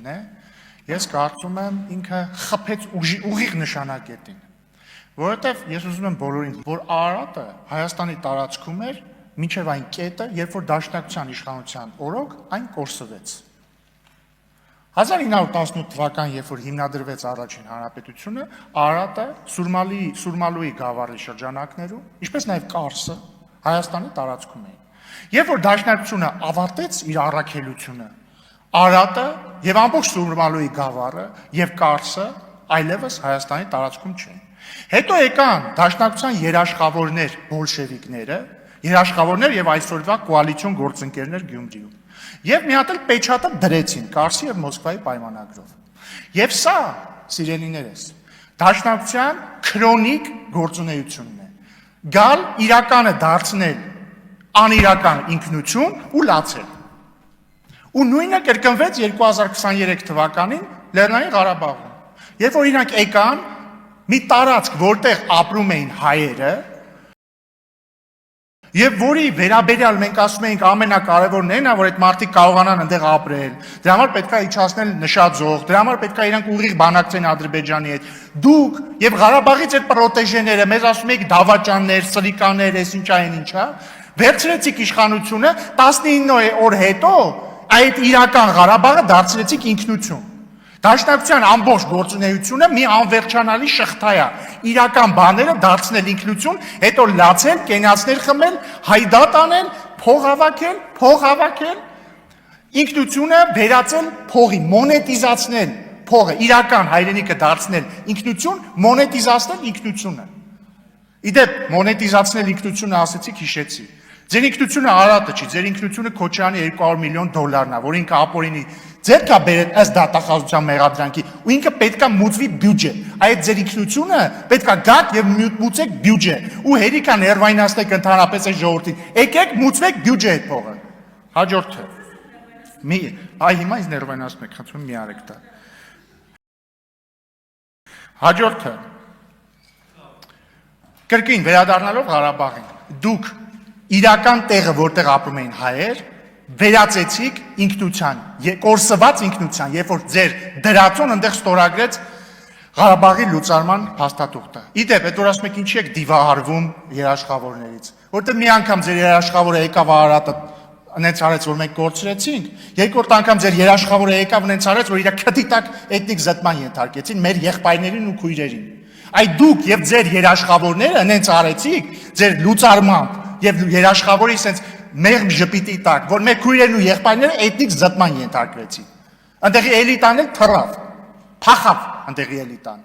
է, ես կարծում եմ ինքը խփեց ուղիղ նշանակետին, որովհետև ես ուզում եմ բոլորին, որ Արարատը Հայաստանի տարածքում էր մինչև այն կետը, երբ որ Դաշնակցության իշխանության օրոք այն կորսվեց։ 1918 թվական, երբ որ հիմնադրվեց առաջին հանրապետությունը, Արարատը Սուրմալուի գավառի շրջանակներում, ինչպես նաև Կարսը Հայաստանի տարածքում էին։ Երբ որ Դաշնակցությունը ավարտեց իր առաքելությունը, Արարատը եւ ամբողջ Սուրմալուի գավառը եւ Կարսը այլևս Հայաստանի տարածքում չեն։ Հետո եկան Դաշնակցության երաշխավորներ բոլշևիկները, երաշխավորներ եւ այսօրվա կոալիցիոն գործընկերներ Գյումրիում։ Եվ մի հատ էլ պեչատը դրեցին Կարսի եւ Մոսկվայի պայմանագրով։ Եվ սա, սիրելիներս, Դաշնակցության քրոնիկ գործունեությունն է։ Գալ իրականը դարձնել անիրական ինքնություն ու լացել։ Ու նույնը կրկնվեց 2023 թվականին Լեռնային Ղարաբաղում։ Երբ որ իրանք եկան մի տարածք, որտեղ ապրում էին հայերը, եւ որի վերաբերյալ մենք ասում ենք ամենակարևորն է նա, որ այդ մարդիկ կարողանան այնտեղ ապրել, դրա համար պետք է իջացնել նշաձող, դրա համար պետք է իրանք ուղիղ բանակցեն Ադրբեջանի հետ։ Դուք եւ Ղարաբաղից այդ պրոտեժեները մեզ ասում եք դավաճաններ, սրիկաներ, էս ինչա են ինչա, վերցրեցիք իշխանությունը 19 օր հետո այդ իրական Ղարաբաղը դարձրեցիք ինքնություն։ Դաշնակցության ամբողջ գործունեությունը մի անվերջանալի շղթա է, իրական բաները դարձնել ինքնություն, հետո լացել, կենացներ խմել, հայդատ անել, փող հավաքել, ինքնությունը վերածել փողի, մոնետիզացնել փողը, իրական հայրենիքը դարձնել ինքնություն, մոնետիզացնել ինքնությունը։ Իդեպ մոնետիզացնել ինքնությունը ասեցիք, հիշեցի։ Ձեր ինքնությունը Արարատը չի, ձեր ինքնությունը Քոչարյանի $200 միլիոն է, որ ինքը ապօրինի ձեր կա բերել ըստ դատախազության մեղադրանքի, ու ինքը պետքա մուծվի բյուջե։ Այդ ձեր ինքնությունը պետքա գաք եւ մուծեք բյուջե։ Ու հերիքա ներվայնացնեք ընդհանրապես այդ ժողովրդին։ Եկեք մուծվեք բյուջե այդ փողը։ Հաջորդը։ Հիմա ինձ ներվայնացնում եք, խնդրում եմ մի արեք դա։ Հաջորդը։ Կրկին վերադառնալով Ղարաբաղին, դուք իրական տեղը, որտեղ ապրում էին հայեր, վերածեցիք ինքնության, կորսված ինքնության, երբ որ ձեր դրածոն այնտեղ ստորագրեց Ղարաբաղի լուծարման փաստաթուղթը։ Իդեպ, այդ որ ասում եք ինչի եք դիվահարվում երաշխավորներից, որտեղ մի անգամ ձեր երաշխավորը եկավ Արարատը նենց արեց, որ մենք կորցրեցինք, երկրորդ անգամ ձեր երաշխավորը եկավ նենց արեց, որ իր քթի տակ էթնիկ զտման ենթարկեցին մեր եղբայրներին ու քույրերին։ Այդ դուք եւ ձեր երաշխավորները նենց արեցիք ձեր լուծարմամբ եւ երաշխավորի sense մեղմ ժպիտի տակ, որ մեր քույրերն ու եղբայրները էթնիկ զտման ենթարկվեցին։ Այնտեղի էլիտան էլ թռավ, փախավ այնտեղի էլիտան։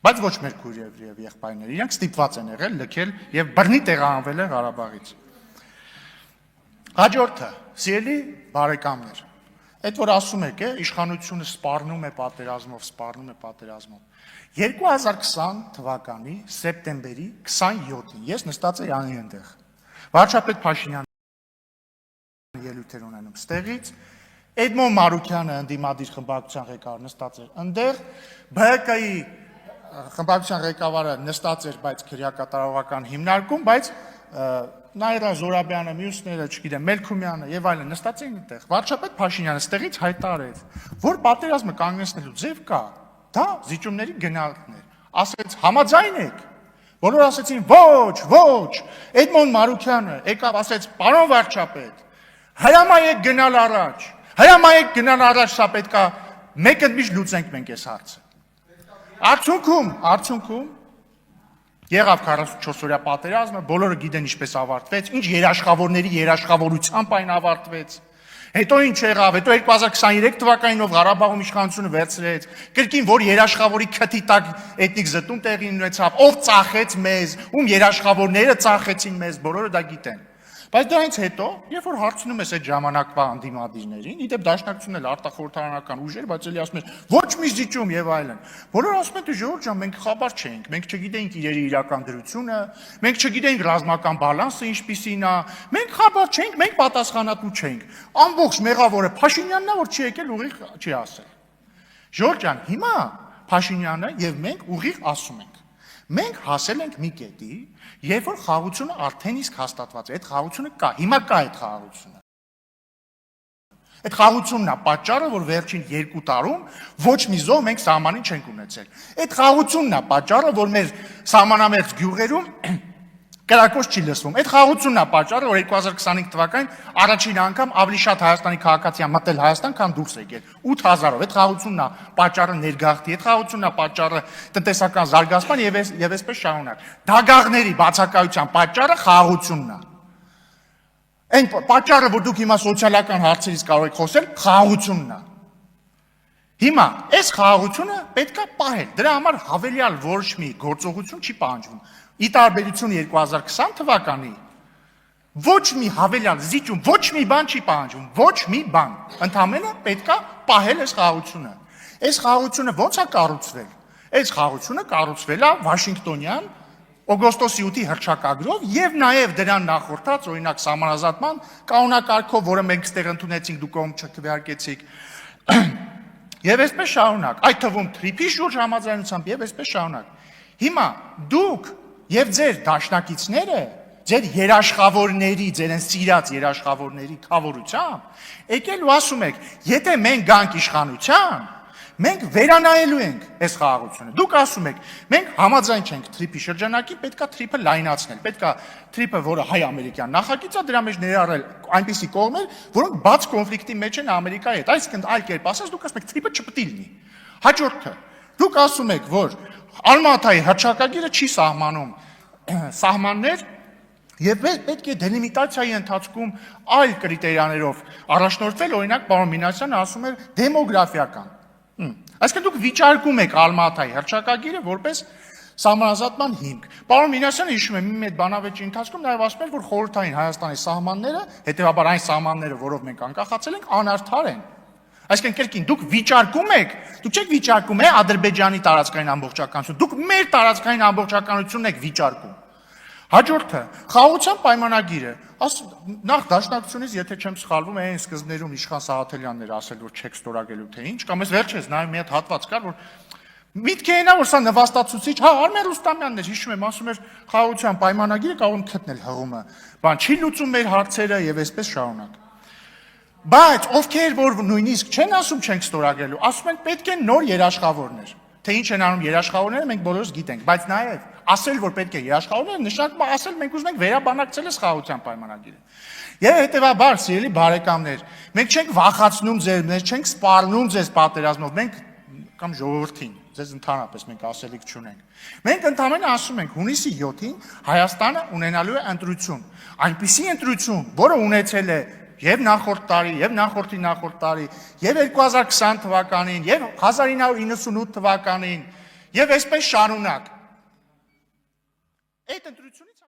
Բայց ոչ մեր քույրեր եւ եղբայրները, իրանք ստիպված են եղել լքել եւ բռնի տեղահանվել են Ղարաբաղից։ Հաջորդը, սիրելի բարեկամներ, այդ որ ասում եք, իշխանությունը սպառնում է պատերազմով։ 2020 թվականի սեպտեմբերի 27-ին ես նստած էի անի այնտեղ։ Վարչապետ Փաշինյանը ելույթ էր ունենում ստեղից, Էդմոն Մարուկյանը ընդդիմադիր խմբակցության ղեկավար նստած էր այնտեղ, ԲՀԿ-ի խմբակցության ղեկավարը նստած էր, բայց քրեակատարողական հիմնարկում, բայց Նայրա Զորաբյանը, մյուսները, չգիտեմ, Մելքումյանը եւ այլն նստած էին այնտեղ։ Վարչապետ Փաշինյանը ստեղից հայտարարեց, որ պատերազմը կանգնեցնելու ձև կա, դա զիջումների գնալն էր։ Ասեց համաձայն եք։ Բոլորը ասեցին ոչ, Էդմոն Մարուկյանը եկավ ասեց, պարոն վարչապետ, հրամայեք գնալ առաջ, սա պետքա մեկ ընդմիշտ լուծենք մենք այս հարցը։ Արդյունքում եղավ 44-օրյա պատերազմը, բոլորը գիտեն ինչպես ավարտվեց, ինչ երաշխավորների երաշխավորությամբ այն ավարտվեց։ Հետո ինչ եղավ, հետո 2023 թվականին ով Ղարաբաղում իշխանությունը վերցրեց, կրկին որ երաշխավորի քթի տակ էթնիկ զտում տեղի ունեցավ, ով ծախեց մեզ, ում երաշխավորները ծախեցին մեզ, բոլորը դա գիտեն։ Բայց դրանից հետո, երբ որ հարցնում ես այդ ժամանակվա անդիմադիրներին, իդեպ Դաշնակցությունն էլ արտախորհրդարանական ուժեր, բայց էլի ասում են ոչ մի զիջում եւ այլն։ Բոլորը ասում են դե ժողովուրդ ջան, մենք խաբար չենք, մենք չգիտենք իրերի իրական դրությունը, մենք չգիտենք ռազմական բալանսը ինչպիսին է, մենք խաբար չենք, մենք պատասխանատու չենք։ Ամբողջ մեղավորը Փաշինյանն է, որ չի եկել ուղիղ չի ասել։ Ժողովուրդ ջան, հիմա Փաշինյանը եւ մենք ուղիղ ասում ենք։ Մենք հասել ենք մի կետի, երբ որ խաղաղությունը արդեն իսկ հաստատված է, այդ խաղաղությունը կա, հիմա կա այդ խաղաղությունը։ Այդ խաղությունն է պատճառը, որ վերջին 2 տարում ոչ մի զոհ մենք սահմանին չենք ունեցել։ Այդ խաղությունն է պատճառը, որ մեր սահմանամերձ գյուղերում կրակոց չի լսվում։ Այդ խաղությունն է պատճառը, որ 2025 թվականին առաջին անգամ ավելի շատ Հայաստանի քաղաքացի մտել Հայաստան, քան դուրս եկել։ 8000-ով։ Այդ խաղությունն է պատճառը ներգաղթի, այդ խաղությունն է պատճառը տնտեսական զարգացման եւ այսպես շարունակ։ Դագաղների բացակայության պատճառը խաղությունն է։ Այն պատճառը, որ դուք հիմա սոցիալական հարցերից կարող եք խոսել, խաղությունն է։ Հիմա այս խաղաղությունը պետք է պահել։ Դրա համար հավելյալ ոչ մի գործողություն չի պահանջվում։ Ի տարբերություն 2020 թվականի ոչ մի հավելյալ զիջում, ոչ մի բան չի պահանջվում, ոչ մի բան։ Ընդհանրապես պետք է պահել այս խաղաղությունը։ Այս խաղաղությունը ո՞նց է կառուցվել։ Այս խաղաղությունը կառուցվել է Վաշինգտոնյան օգոստոսի 8-ի հռչակագրով եւ նաեւ դրան նախորդած օրինակ սահմանազատման կանոնակարգով, որը մենք ստեղ ընդունեցինք, դուք կողմ չքվեարկեցիք։ Եվ այսպես շարունակ, այդ թվում թրիփի շուրջ համաձայնությամբ եւ այսպես շարունակ։ Հիմա դուք եւ ձեր դաշնակիցները, ձեր երաշխավորների, ձեր են սիրած երաշխավորների խավորությամբ եկել ու ասում եք, եթե մենք գանք իշխանության, մենք վերանայելու ենք այս խաղաղությունը։ Դուք ասում եք, մենք համաձայն չենք թրիփի շրջանակի, պետքա թրիփը լայնացնել, պետքա թրիփը, որը հայ-ամերիկյան նախագիծ է, դրա մեջ ներառել այնպիսի կողմեր, որոնք բաց կոնֆլիկտի մեջ են Ամերիկայի հետ։ Այսինքն այլ կերպ ասած, դուք ասում եք թրիփը չպետք է լինի։ Հաջորդը, դուք ասում եք, որ Ալմատայի հռչակագիրը չի սահմանում սահմաններ եւ պետք է դելիմիտացիայի ընթացքում այլ կրիտերիաներով առաջնորդվել, օրինակ պարոն Մինասյանը ասում էր դեմոգրաֆիական։ Այսինքն դուք վիճարկում եք Ալմատայի հռչակագիրը որպես սահմանազատման հիմք։ Պարոն Մինասյանը հիշում եմ իմ այդ բանավեճի ընթացքում նաև ասում էր, որ խորհրդային Հայաստանի սահմանները, հետեւաբար այն սահմանները, որով մենք անկախացել ենք, անարդար են։ Այսինքն կերկին դուք վիճարկում եք, դուք չեք վիճարկում Ադրբեջանի տարածքային ամբողջականություն, դուք մեր տարածքային ամբողջականությունն եք վիճարկում։ Հաջորդը, խաղաղության պայմանագիրը, նախ դաշնակցությունից, եթե չեմ սխալվում, այն սկզբներում Իշխան Սաղաթելյանն էր ասել, որ չեք ստորագրելու թե ինչ, կամ ես վերջերս նայում մի հատ հատված կար, որ միտքը այնա, որ սա նվաստացուցիչ, Արմեն Ռուստամյանն էր, հիշում եմ, ասում էր խաղաղության պայմանագիրը կարող եմ գտնել հղումը, բան չի լուծում մեր հարցերը եւ այսպես շարունակ։ Բայց ովքեր որ նույնիսկ չեն ասում չենք ստորագրելու, ասում են պետք է նոր երաշխավորներ։ Թե ինչ են անում երաշխավորները, մենք բոլորս գիտենք, բայց նաև ասել, որ պետք է երաշխավորներ, նշանակում է ասել, մենք ուզում ենք վերաբանակցել այս խաղաղության պայմանագիրը։ Եվ հետևաբար, սիրելի բարեկամներ, մենք չենք վախացնում ձեզ, մենք չենք սպառնում ձեզ պատերազմով, մենք կամ ժողովրդին, ձեզ ընդհանրապես մենք ասելիք չունենք։ Մենք ընդհանրապես ասում ենք, հունիսի 7-ին Հայաստանը ունենալու է ընտրություն, այնպիսի ընտրություն, որը ունեցել է եւ նախորդ տարի, եւ նախորդի նախորդ տարի, եւ 2020 թվականին, եւ 1998 թվականին, եւ այսպես շարունակ։ Այդ ընտրությունից